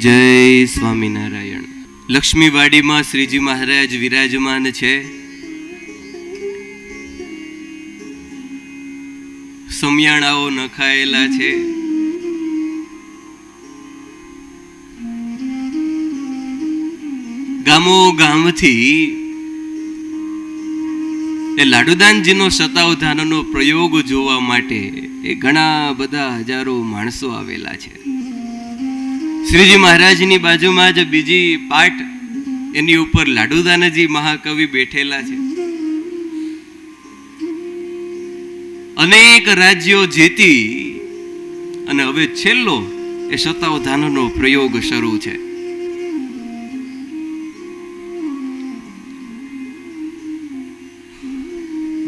જય સ્વામિનારાયણ. લક્ષ્મીવાડીમાં શ્રીજી મહારાજ વિરાજમાન છે. સમિયાણાઓ નખાયેલા છે. ગામો ગામથી એ લાડુદાનજીનો શતાવધાનનો પ્રયોગ જોવા માટે એ ઘણા બધા હજારો માણસો આવેલા છે. શ્રીજી મહારાજની બાજુમાં જ બીજી પાટ, એની ઉપર લાડુદાનજી મહાકવિ બેઠેલા છે. અનેક રાજ્યો જીતી અને હવે છેલ્લો એ શતાવધાનનો પ્રયોગ શરૂ છે.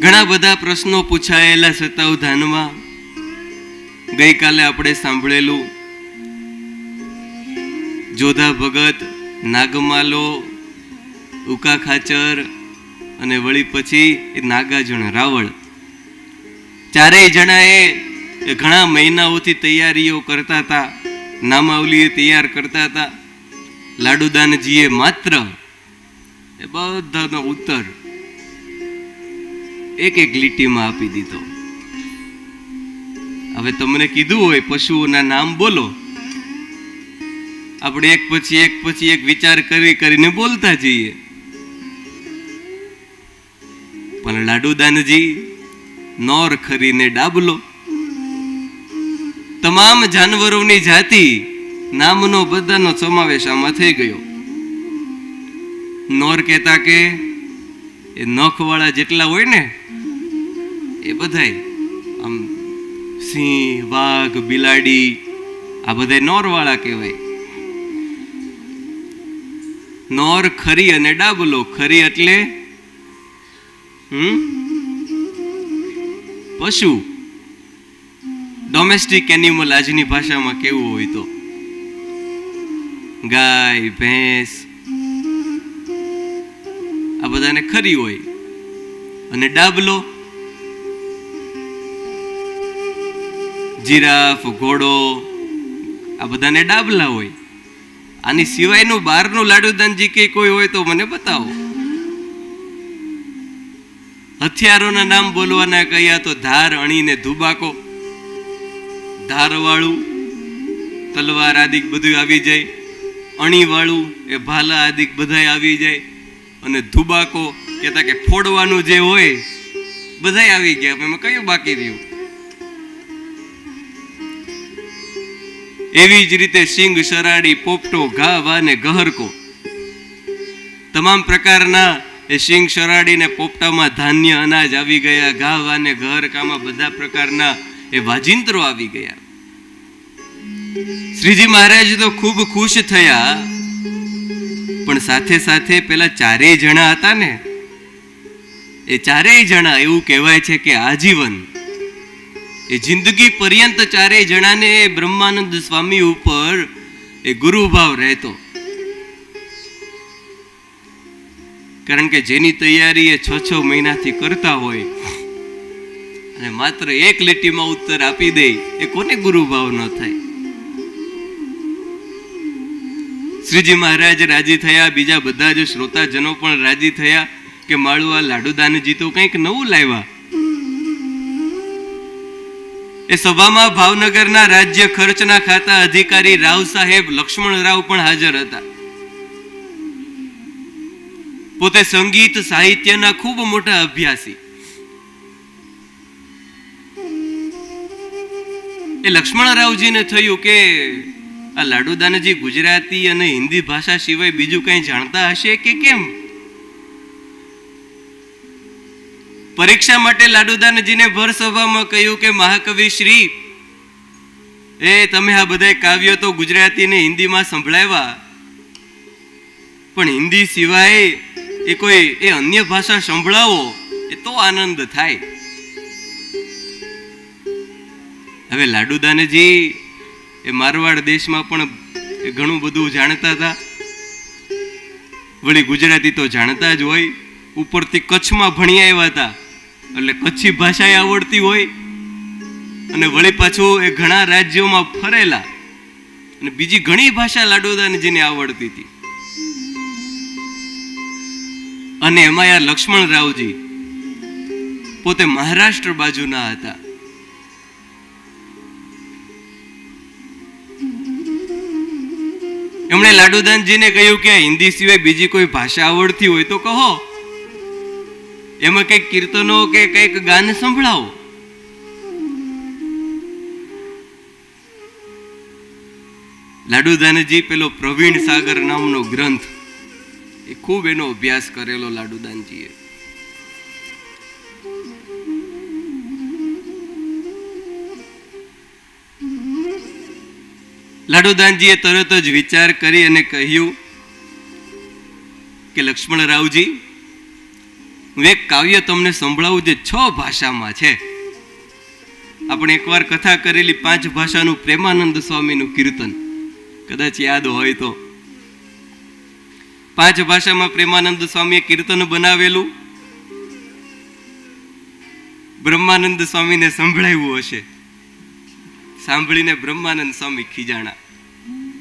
ઘણા બધા પ્રશ્નો પૂછાયેલા શતાવધાનમાં. ગઈકાલે આપણે સાંભળેલું જોધા ભગત, નાગમાલો, ઉકા ખાચર અને વળી પછી નાગાજણ રાવળ, ચારેય જણાએ ઘણા મહિનાઓથી તૈયારીઓ કરતા હતા, નામાવલી તૈયાર કરતા હતા. લાડુદાનજીએ માત્ર એ બધાનો ઉત્તર એક એક લીટીમાં આપી દીધો. હવે તમને કીધું હોય પશુઓના નામ બોલો, આપણે એક પછી એક વિચાર કરીને બોલતા જઈએ. પણ લાડુદાનજી નોર ખરીને ડાબલો, તમામ જાનવરોની જાતિ નામનો બધાનો સમાવેશ આમાં થઈ ગયો. નોર કહેતા કે એ નખવાળા જેટલા હોય ને એ બધાય, આમ સિંહ, વાઘ, બિલાડી, આ બધા નોરવાળા કહેવાય. નોર, ખરી અને ડાબલો. ખરી એટલે પશુ, ડોમેસ્ટિક એનિમલ આજની ભાષામાં કેવું હોય તો ગાય, ભેંસ, આ બધાને ખરી હોય. અને ડાબલો જીરાફ, ઘોડો, આ બધાને ડાબલા હોય. આની સિવાયનું બહારનું લાડુદાનજી કે કોઈ હોય તો મને બતાવો. હથિયારોના નામ બોલવાના કહ્યા તો ધાર, અણી ને ધુબાકો. ધારવાળું તલવાર આદિક બધું આવી જાય. અણીવાળું એ ભાલા આદિક બધાય આવી જાય. અને ધુબાકો કહેતા કે ફોડવાનું જે હોય બધાય આવી ગયા. એમાં કયું બાકી રહ્યું? એવી જ રીતે સિંગ, શરાડી, પોપટો, ઘા, વા ને ગહરકો, તમામ પ્રકારના એ સિંગ, શરાડી ને પોપટામાં ધાન્ય, અનાજ આવી ગયા. ઘા, વા ને ગહરકામાં બધા પ્રકારના એ વાજિંત્રો આવી ગયા. શ્રીજી મહારાજ તો ખૂબ ખુશ થયા. પણ સાથે સાથે પેલા ચારેય જણા હતા ને, એ ચારેય જણા એવું કહેવાય છે કે આજીવન એ જિંદગી પર્યંત ચારેય જણાને બ્રહ્માનંદ સ્વામી ઉપર એ ગુરુભાવ રહેતો. કારણ કે જેની તૈયારી એ 6 મહિનાથી કરતા હોય અને માત્ર એક લીટીમાં ઉત્તર આપી દે, એ કોને ગુરુભાવ ન થાય? શ્રીજી મહારાજ રાજી થયા. બીજા બધા જ શ્રોતાજનો પણ રાજી થયા કે માળુઆ લાડુદાનજી તો કંઈક નવું લાવ્યા. એ સભામાં ભાવનગરના રાજ્ય ખર્ચના ખાતા અધિકારી રાવ સાહેબ લક્ષ્મણરાવ પણ હાજર હતા. પોતે સંગીત સાહિત્યના ખૂબ મોટા અભ્યાસી. એ લક્ષ્મણરાવજીને થયું કે આ લાડુદાનજી ગુજરાતી અને હિન્દી ભાષા સિવાય બીજું કંઈ જાણતા હશે કે કેમ? પરીક્ષા માટે લાડુદાનજીને ભર સભામાં કહ્યું કે મહાકવિ શ્રી, એ તમે આ બધા કાવ્યો તો ગુજરાતી ને હિન્દીમાં સંભળાવ્યા, પણ હિન્દી સિવાય એ કોઈ એ અન્ય ભાષા સંભળાવો એ તો આનંદ થાય. હવે લાડુદાનજી એ મારવાડ દેશમાં પણ ઘણું બધું જાણતા હતા. વળી ગુજરાતી તો જાણતા જ હોય. ઉપરથી કચ્છમાં ભણી આવ્યા હતા એટલે કચ્છી ભાષા આવડતી હોય. અને વળી પાછું એ ઘણા રાજ્યોમાં ફરેલા અને બીજી ઘણી ભાષા લાડુદાનજીને આવડતી હતી. અને એમાં યાર લક્ષ્મણરાવજી પોતે મહારાષ્ટ્ર બાજુના હતા. એમણે લાડુદાનજીને કહ્યું કે હિન્દી સિવાય બીજી કોઈ ભાષા આવડતી હોય તો કહો, એમાં કઈક કીર્તનો કે કઈક ગાન સંભળાવો. લાડુદાનજી પેલો પ્રવીણ સાગર નામનો ગ્રંથ એ ખૂબ એનો અભ્યાસ કરેલો લાડુદાનજીએ. લાડુદાનજીએ તરત જ વિચાર કરી અને કહ્યું કે લક્ષ્મણરાવજી, હું એક કાવ્ય તમને સંભળાવું જે 6 ભાષામાં છે. આપણે એકવાર કથા કરેલી 5 ભાષાનું પ્રેમાનંદ સ્વામીનું કીર્તન, કદાચ યાદ હોય તો. 5 ભાષામાં પ્રેમાનંદ સ્વામીએ કીર્તન બનાવેલું બ્રહ્માનંદ સ્વામીને સંભળાવ્યું હશે. સાંભળીને બ્રહ્માનંદ સ્વામી ખીજાણા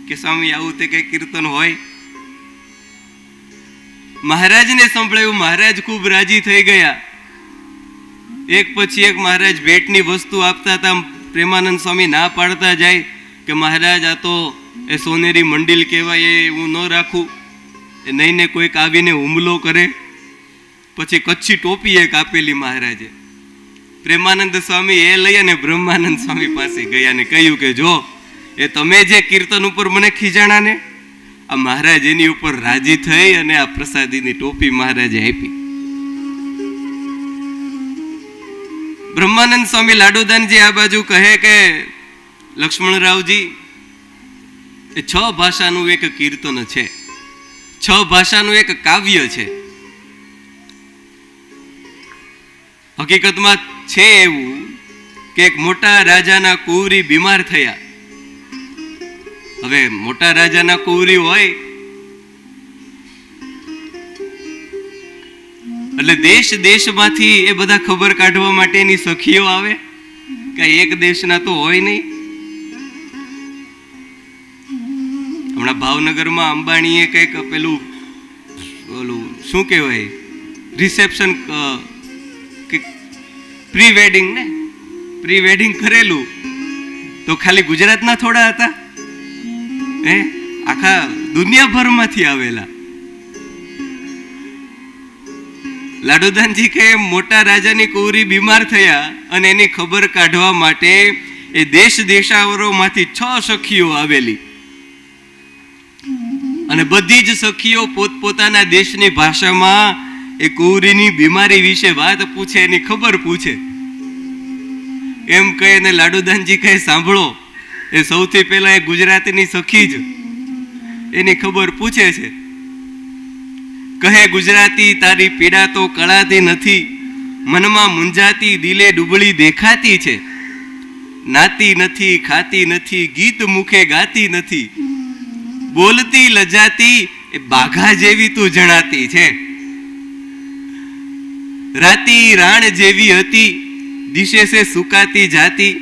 કે સ્વામી આવું તે કઈ કીર્તન હોય? મહારાજને સંભળાયું, મહારાજ ખૂબ રાજી થઈ ગયા. એક પછી એક મહારાજ ભેટની વસ્તુ આપતા હતા. પ્રેમાનંદ સ્વામી ના પાડતા જાય કે મહારાજ આ તો એ સોનેરી મંડિલ કહેવાય, એ હું ન રાખું, એ નહીં ને કોઈક આવીને હુમલો કરે. પછી કચ્છી ટોપી એક આપેલી મહારાજે. પ્રેમાનંદ સ્વામી એ લઈ અને બ્રહ્માનંદ સ્વામી પાસે ગયા અને કહ્યું કે જો એ તમે જે કીર્તન ઉપર મને ખીજાણા ને, આ મહારાજ એની ઉપર રાજી થઈ અને આ પ્રસાદીની ટોપી મહારાજે આપી. બ્રહ્માનંદ સ્વામી લાડુદાનજી આ બાજુ કહે કે લક્ષ્મણરાવજી, એ 6 ભાષાનું એક કીર્તન છે, 6 ભાષાનું એક કાવ્ય છે. હકીકતમાં છે એવું કે એક મોટા રાજાના કુંવરી બીમાર થયા. હવે મોટા રાજાના કુંવરી હોય એટલે દેશ દેશમાંથી એ બધા ખબર કાઢવા માટેની સખીઓ આવે, કઈ એક દેશના તો હોય નહીં. હમણાં ભાવનગરમાં અંબાણીએ કઈક પેલું ઓલું શું કહેવાય રિસેપ્શન પ્રી વેડિંગ કરેલું તો ખાલી ગુજરાતના થોડા હતા, આખા દુનિયાભરમાંથી આવેલા. લાડુદાનજી કે મોટા રાજાની કુંવરી બીમાર થયા અને એની ખબર કાઢવા માટે એ દેશ દેશાવરોમાંથી 6 સખીઓ આવેલી. અને બધી જ સખીઓ પોતપોતાના દેશની ભાષામાં એ કુંવરીની બીમારી વિશે વાત પૂછે, એની ખબર પૂછે. એમ કહીને લાડુદાનજી કહે સાંભળો, એ સૌથી પહેલા એ ગુજરાતીની સખી જ એની ખબર પૂછે છે. કહે ગુજરાતી તારી પીડા તો કળાતી નથી, મનમાં મુંજાતી દિલે ડૂબળી દેખાતી છે. નાતી નથી, ખાતી નથી, ગીત મુખે ગાતી નથી, બોલતી લજાતી એ બાઘા જેવી તું જણાતી છે. રાતી રાણ જેવી હતી, દિશે સે સુકાતી જાતી,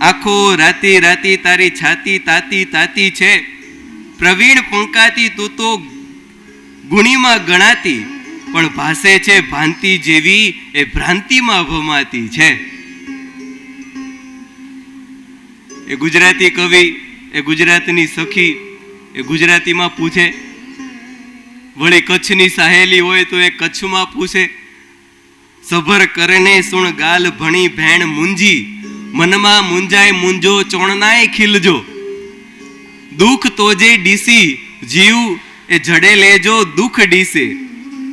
આખો રાતી રાતી તારી છાતી તાતી તાતી છે. પ્રવીણ પંકાતી તું તો ગુણીમાં ગણાતી, પણ ભાસે છે ભાંતિ જેવી એ ભ્રાંતિમાં ભમાતી છે. એ ગુજરાતી કવિ, એ ગુજરાતની સખી એ ગુજરાતીમાં પૂછે. વળી કચ્છની સાહેલી હોય તો એ કચ્છમાં પૂછે. સભર કરને સુણ ગાલ ભણી ભેણ મુંજી, મનમાં મુંજાય મુંજો ચોણનાય ખીલજો. દુઃખ તોજે ડીસી જીવ એ જડે લેજો દુઃખ ડીસે,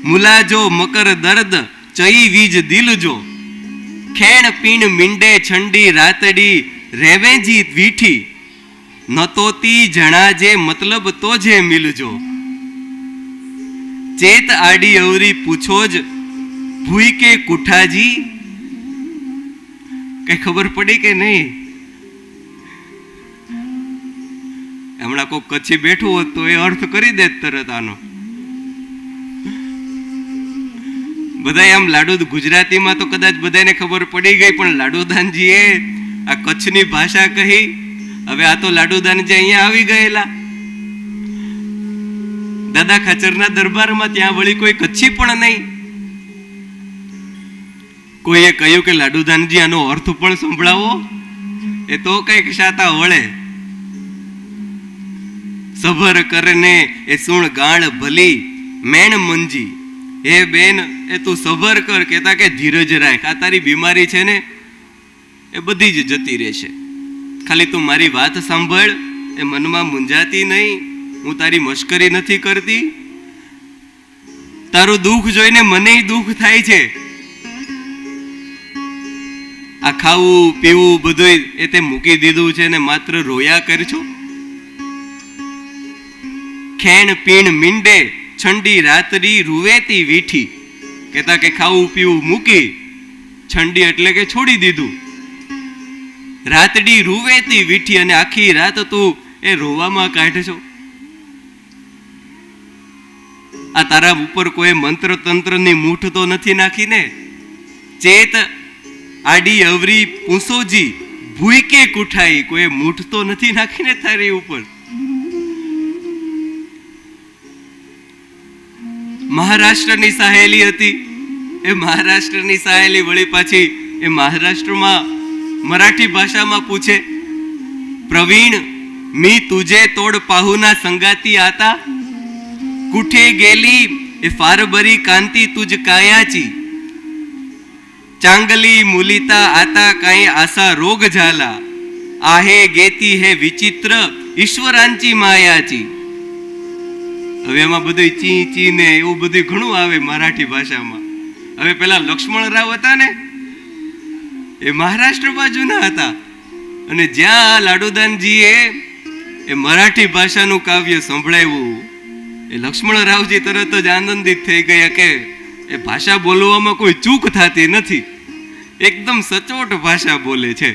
મુલાજો મકર દર્દ ચઈ વીજ દિલજો. ખેણ પીણ મીંડે છંડી રાતડી રેવેજી વીઠી, નતોતી જણાજે મતલબ તો જે મિલજો. ચેત આડી અવરી પૂછો જ ભૂઈ કે કુઠાજી, કઈ ખબર પડી કે નહીં? હમણાં કોઈ કચ્છી બેઠું હોત તો એ અર્થ કરી દે તરત આનો. બધા આમ ગુજરાતીમાં તો કદાચ બધાને ખબર પડી ગઈ, પણ લાડુદાનજીએ આ કચ્છની ભાષા કહી હવે આ તો લાડુદાનજી અહીંયા આવી ગયેલા દાદા ખાચરના દરબારમાં, ત્યાં વળી કોઈ કચ્છી પણ નહીં. કોઈએ કહ્યું કે લાડુદાનજી આનો અર્થ પણ સંભળાવો. એ તો કઈક શાતા વળે. સભર કરને એ સુણ ગાળ ભલી મેણ મંજી. હે બેન, એ તું સભર કર, કહેતા કે ધીરજ રાખ. આ તારી બીમારી છે ને એ બધી જ જતી રહેશે. ખાલી તું મારી વાત સાંભળ, એ મનમાં મૂંઝાતી નહીં. હું તારી મશ્કરી નથી કરતી. તારું દુઃખ જોઈને મને દુઃખ થાય છે. આ ખાવું પીવું બધું એ તે મૂકી દીધું છે ને માત્ર રોયા કરશો. ખેણ પીણ મીંડે છંડી રાતડી રૂવેતી વીઠી. કહેતા કે ખાવું પીવું મૂકી, છંડી એટલે કે છોડી દીધું, રાતડી રૂવેતી વીઠી, અને આખી રાત તું એ રોવામાં કાઢશો. આ તારા ઉપર કોઈ મંત્ર તંત્રની મૂઠ તો નથી નાખીને? ચેત આડી અવરી પૂંસોજી ભૂઈકે કુઠાઈ, કોઈ મૂઠ તો નથી નાખીને તારી ઉપર? મહારાષ્ટ્રની સહેલી હતી, એ મહારાષ્ટ્રની સહેલી વળી પાછી એ મહારાષ્ટ્રમાં મરાઠી ભાષામાં પૂછે, પ્રવીણ મી તુજે તોડ પાહુના સંગાતી આતા, કુઠે ગેલી એ ફારબરી કાંતિ તુજ કાયાચી, ચાંગલી મુલિતા આતા કાંઈ આશા રોગ ઝાલા, આહે ગેતી હે વિચિત્ર ઈશ્વરાંચી માયાચી. હવે એમાં બધું ચી ચી ને એવું બધું ઘણું આવે મરાઠી ભાષામાં. હવે પેલા લક્ષ્મણ રાવ હતા ને, એ મહારાષ્ટ્ર બાજુના હતા, અને જ્યાં લાડુદાનજીએ એ મરાઠી ભાષાનું કાવ્ય સંભળાવ્યું, એ લક્ષ્મણ રાવજી તરત જ આનંદિત થઈ ગયા કે એ ભાષા બોલવામાં કોઈ ચૂક થતી નથી, એકદમ સચોટ ભાષા બોલે છે.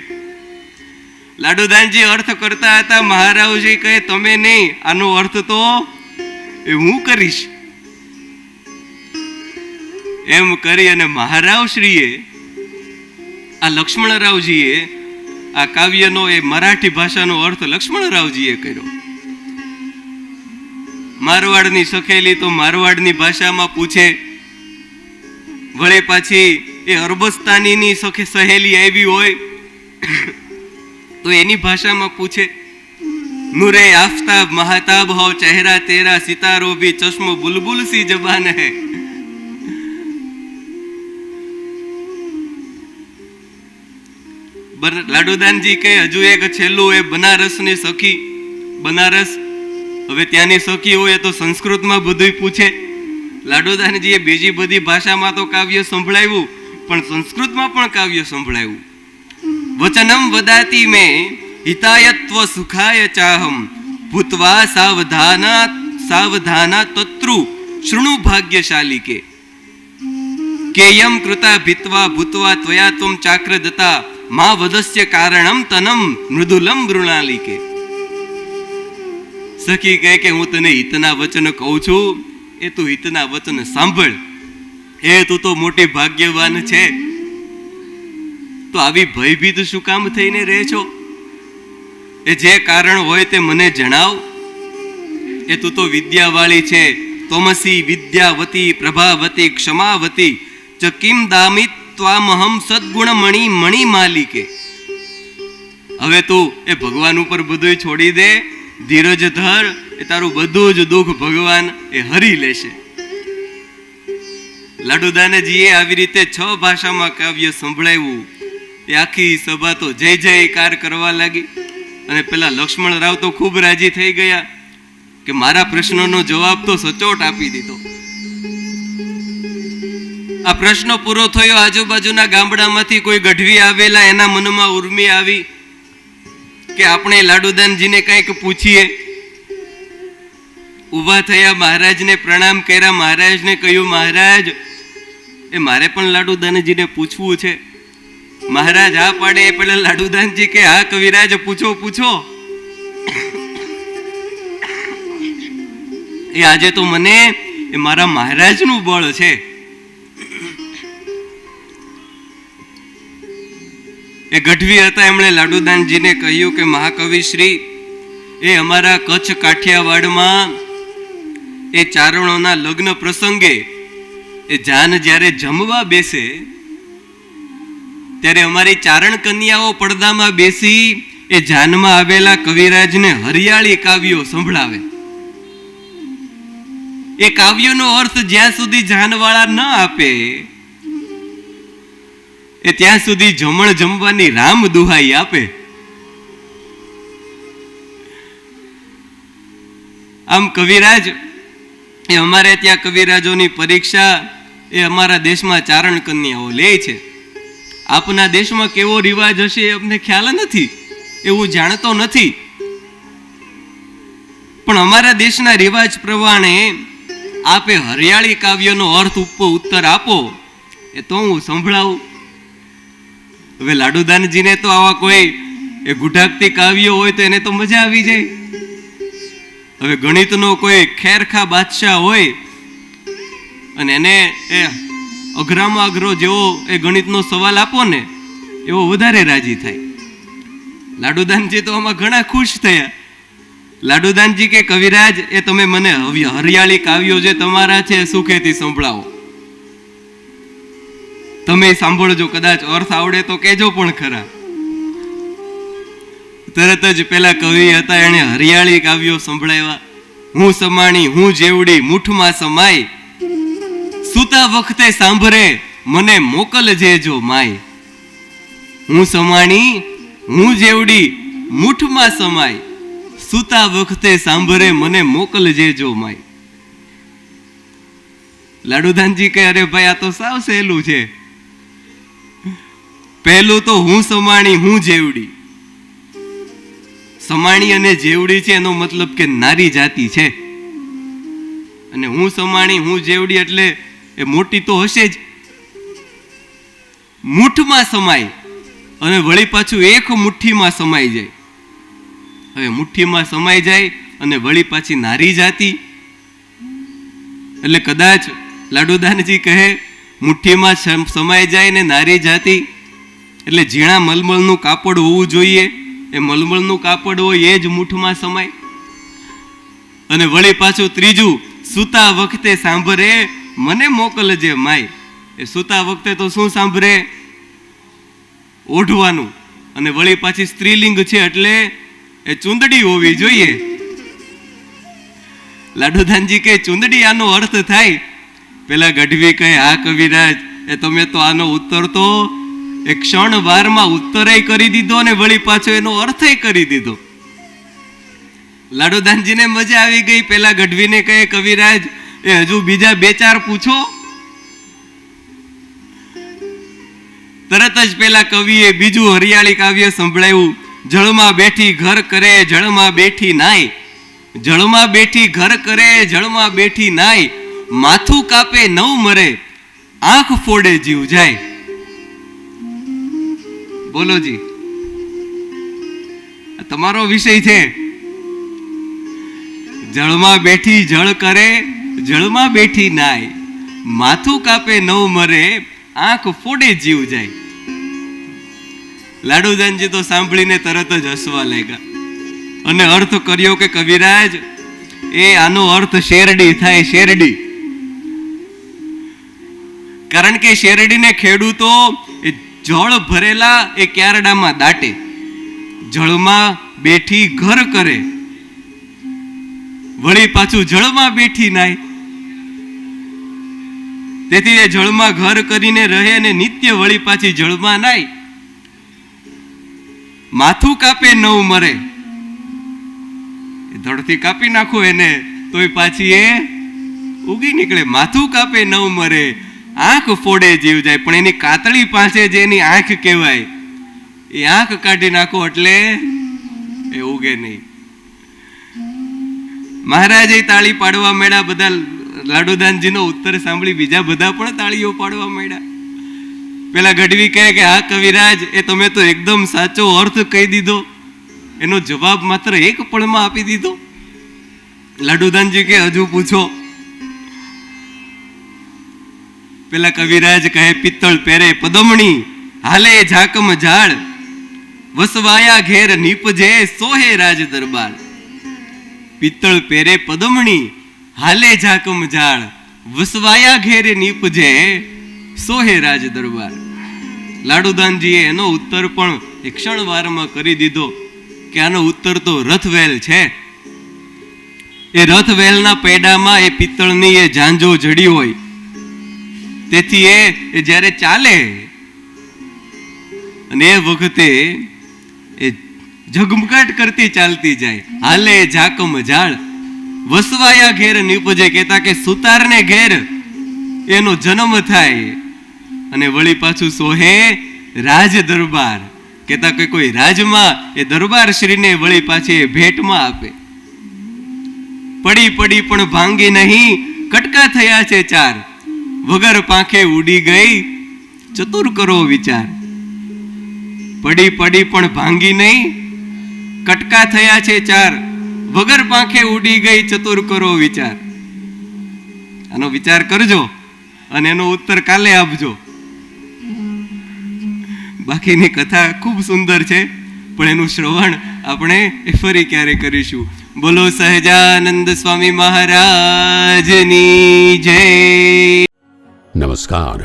લાડુદાનજી અર્થ કરતા હતા, મહારાવજી કહે તમે નહીં, આનો અર્થ તો એ હું કરીશ. એમ કરી અને મહારાવશ્રીએ આ લક્ષ્મણરાવજીએ આ કાવ્યનો એ મરાઠી ભાષાનો અર્થ લક્ષ્મણરાવજીએ કર્યો. મારવાડની સખેલી તો મારવાડની ભાષામાં પૂછે, વળે પાછી એ અરબસ્તાનીની સહેલી આવી હોય તો એની ભાષામાં પૂછે, નૂરે આફતાબ મહાતાબ હો ચહેરા તેરા સિતારો ભી ચશ્મો બુલબુલ સી જબાન હૈ. લાડુદાનજી કે હજુ એક છેલ્લું, એ બનારસની સખી, બનારસ હવે ત્યાંની સખી હોય તો સંસ્કૃતમાં બધું પૂછે. લાડુદાનજીએ બીજી બધી ભાષામાં તો કાવ્ય સંભળાવ્યું, પણ સંસ્કૃતમાં પણ કાવ્ય સંભળાવ્યું. વચનમ વદાતી મેં હિતાયત્વ સુખાય ચાહમ ભૂતવા સાવધાના તત્રુ શૃણુ ભાગ્યશાલી કે, કેયમ કૃતા ભીત્વા ભૂતવા ત્વયા ત્વમ ચાક્ર દતા મા વદસ્ય કારણમ તનમ મૃદુલમ મૃણાલી કે. સખી કહે કે હું તને હિતના વચન કહું છું, એ તું હિતના વચન સાંભળ. એ તું તો મોટી ભાગ્યવાન છે, તો આવી ભયભીત શું કામ થઈને રહે છો? એ જે કારણ હોય તે મને જણાવ. એ તું તો વિદ્યાવાળી છે, તમસી વિદ્યાવતી પ્રભાવતી ક્ષમાવતી ચ કિમ દામિત ત્વામહમ સદગુણ મણિ મણિ માલિકે. હવે તું એ ભગવાન ઉપર બધું છોડી દે, ધીરજ ધર, એ તારું બધું જ દુઃખ ભગવાન એ હરી લેશે. લાડુદાનજીએ આવી રીતે 6 ભાષામાં કાવ્ય સંભળાવ્યું. એ આખી સભા તો જય જયકાર કરવા લાગી, અને પેલા લક્ષ્મણ રાવ તો ખૂબ રાજી થઈ ગયા કે મારા પ્રશ્નનો જવાબ તો સચોટ આપી દીધો. આ પ્રશ્ન પૂરો થયો, આજુબાજુના ગામડામાંથી કોઈ ગઢવી આવેલા, એના મનમાં ઉર્મી આવી કે આપણે લાડુદાનજીને કંઈક પૂછીએ. ઊભા થયા, મહારાજને પ્રણામ કર્યા. મહારાજને કહ્યું, મહારાજ એ મારે પણ લાડુદાનજીને પૂછવું છે. મહારાજ હા પાડે. પેલા લાડુદાનજી કે હા કવિરાજ, પૂછો પૂછો. એ આજે તો મને એ મારા મહારાજનું બળ છે. એ ગઢવી હતા, એમણે લાડુદાનજીને કહ્યું કે મહાકવિ શ્રી, એ અમારા કચ્છ કાઠિયાવાડમાં એ ચારણોના લગ્ન પ્રસંગે એ જાન જ્યારે જમવા બેસે ત્યારે અમારી ચારણ કન્યાઓ પડદામાં બેસી એ જાનમાં આવેલા કવિરાજને હરિયાળી કાવ્યો સંભળાવે. એ કાવ્યનો અર્થ જ્યાં સુધી જાનવાળા ન આપે એ ત્યાં સુધી જમણ જમવાની રામ દુહાઈ આપે. આમ કવિરાજ એ અમારે ત્યાં કવિરાજોની પરીક્ષા એ અમારા દેશમાં ચારણ કન્યાઓ લે છે. આપના દેશમાં કેવો રિવાજ હશે એ અમને ખ્યાલ નથી, એવું જાણતો નથી, પણ અમારા દેશના રિવાજ પ્રમાણે આપે હરિયાળી કાવ્યનો અર્થ ઉત્તર આપો એ તો હું સંભળાવું. હવે લાડુદાનજીને તો આવા કોઈ એ ગુઢાગતી કાવ્યો હોય તો એને તો મજા આવી જાય. હવે ગણિતનો કોઈ ખેરખા બાદશાહ હોય અને એને એ અઘરામાં અઘરો જેવો એ ગણિતનો સવાલ આપો ને એવો વધારે રાજી થાય. લાડુદાનજી તો આમાં ઘણા ખુશ થયા. લાડુદાનજી કે કવિરાજ, એ તમે મને હરિયાળી કાવ્યો જે તમારા છે સુખેથી સંભળાવો. તમે સાંભળજો, કદાચ અર્થ આવડે તો કહેજો પણ ખરા. તરત જ પેલા કવિ હતા એને હરિયાળી કાવ્યો સંભળાવ્યા. હું સમાણી હું જેવડી મૂઠમાં સમાય, સૂતા વખતે સાંભળે મને મોકલજે જો માય. હું સમાણી હું જેવડી મૂઠમાં સમાય, સૂતા વખતે સાંભળે મને મોકલજે જો માય. લાડુદાનજી કહે, અરે ભાઈ આ તો સાવ સહેલું છે. પહેલું તો હું સમાણી હું જેવડી. સમાણી અને જેવડી છે એનો મતલબ કે નારી જાતિ છે. અને હું સમાણી હું જેવડી એટલે એ મોટી તો હશે જ. મૂઠમાં સમાય અને વળી પાછું એક મુઠ્ઠીમાં સમાઈ જાય. હવે મુઠ્ઠીમાં સમાઈ જાય અને વળી પાછી નારી જાતિ એટલે કદાચ લાડુદાનજી કહે મુઠ્ઠીમાં સમાઈ જાય ને નારી જાતિ એટલે ઝીણા મલમલનું કાપડ હોવું જોઈએ. એ મલમલનું કાપડ હોય એ જ મૂઠમાં સમાય. અને વળી પાછું ત્રીજું, સૂતા વખતે સાંભળે મને મોકલજે માય. એ સૂતા વખતે તો શું સાંભળે? ઓઢવાનું. અને વળી પાછી સ્ત્રીલિંગ છે એટલે એ ચૂંદડી હોવી જોઈએ. લાડુદાનજી કહે ચૂંદડી આનો અર્થ થાય? પેલા ગઢવી કહે, હા કવિરાજ, એ તમે તો આનો ઉત્તર તો એક ક્ષણ વારમાં ઉત્તરે કરી દીધો અને વળી પાછો એનો અર્થ કરી દીધો. લાડુદાનજીને મજા આવી ગઈ. પેલા ગઢવીને કહે, કવિરાજ એ હજુ બીજા બે ચાર પૂછો. તરત જ પેલા કવિએ બીજું હરિયાળી કાવ્ય સંભળાયું. જળમાં બેઠી ઘર કરે જળમાં બેઠી નાય, જળમાં બેઠી ઘર કરે જળમાં બેઠી નાય, માથું કાપે નવ મરે આંખ ફોડે જીવ જાય. બોલો જી, તમારો વિષય છે. જળમાં બેઠી જળ કરે જળમાં બેઠી નાય, માથું કાપે નવ મરે આંખ ફોડે જીવ જાય. લાડુદાનજી તો સાંભળીને તરત જ હસવા લાગ્યા અને અર્થ કર્યો કે કવિરાજ એ આનો અર્થ શેરડી થાય. શેરડી. કારણ કે શેરડીને ખેડૂતો જળ ભરેલા એ ક્યારડામાં દાટે, જળમાં બેઠી ઘર કરે, વળી પાછું જળમાં બેઠી નાય. તેથી એ જળમાં ઘર કરીને રહે અને નિત્ય વળી પાછી જળમાં નાય. માથું કાપે નવ મરે, ધડથી કાપી નાખો એને તોય પાછી એ ઉગી નીકળે. માથું કાપે નવ મરે આંખ ફોડે જીવ જાય. પણ એની કાતળી પાસે જે એની આંખ કહેવાય એ આંખ કાઢી નાખો એટલે એ ઉગે નહીં. મહારાજે તાળી પાડવા માંડ્યા. બધા લાડુદાનજીનો ઉત્તર સાંભળી બીજા બધા પણ તાળીઓ પાડવા માંડ્યા. પેલા ગઢવી કહે કે હા કવિરાજ, એ તમે તો એકદમ સાચો અર્થ કહી દીધો, એનો જવાબ માત્ર એક પળમાં આપી દીધો. લાડુદાનજી કે હજુ પૂછો. પેલા કવિરાજ કહે, પિત્તળ પહેરે પદમણી હાલે ઝાકમ ઝાડ, વસવાયા ઘેર નીપજે સોહે રાજ દરબાર. પિત્તળ પેરે પદમણી હાલે ઝાકમ ઝાડ, વસવાયા ઘેર નીપજે સોહે રાજ દરબાર. લાડુદાનજીએ એનો ઉત્તર પણ એક ક્ષણવારમાં કરી દીધો કે આનો ઉત્તર તો રથવેલ છે. એ રથવેલના પૈડામાં એ પિત્તળની એ ઝાંઝો જડી હોય, તેથી એ જ્યારે ચાલે અને એ વખતે એ ઝગમગાટ કરતી ચાલતી જાય. હાલે ઝાકમ ઝાડ, વસવાયા ઘેર નીપજે, કહેતા કે સુતારને ઘેર એનો જન્મ થાય અને વળી પાછું સોહે રાજ દરબાર, કહેતા કે કોઈ રાજમાં એ દરબાર શ્રીને વળી પાછી એ ભેટમાં આપે. પડી પડી પણ ભાંગી નહીં, કટકા થયા છે ચાર, વગર પાંખે ઉડી ગઈ ચતુર કરો વિચાર. પડી પડી પણ ભાંગી નહીં, કટકા થયા છે ચાર, વગર પાંખે ઉડી ગઈ ચતુર કરો વિચાર. આનો વિચાર કરજો અને એનો ઉત્તર કાલે આપજો. બાકીની કથા ખૂબ સુંદર છે, પણ એનું શ્રવણ આપણે ફરી ક્યારે કરીશું. બોલો સહજાનંદ સ્વામી महाराजनी जय. नमस्कार.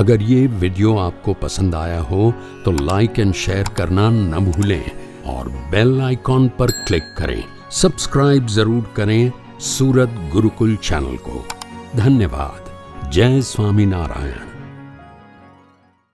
अगर ये वीडियो आपको पसंद आया हो तो लाइक एंड शेयर करना न भूलें और बेल आइकॉन पर क्लिक करें. सब्सक्राइब जरूर करें सूरत गुरुकुल चैनल को. धन्यवाद. जय स्वामी नारायण.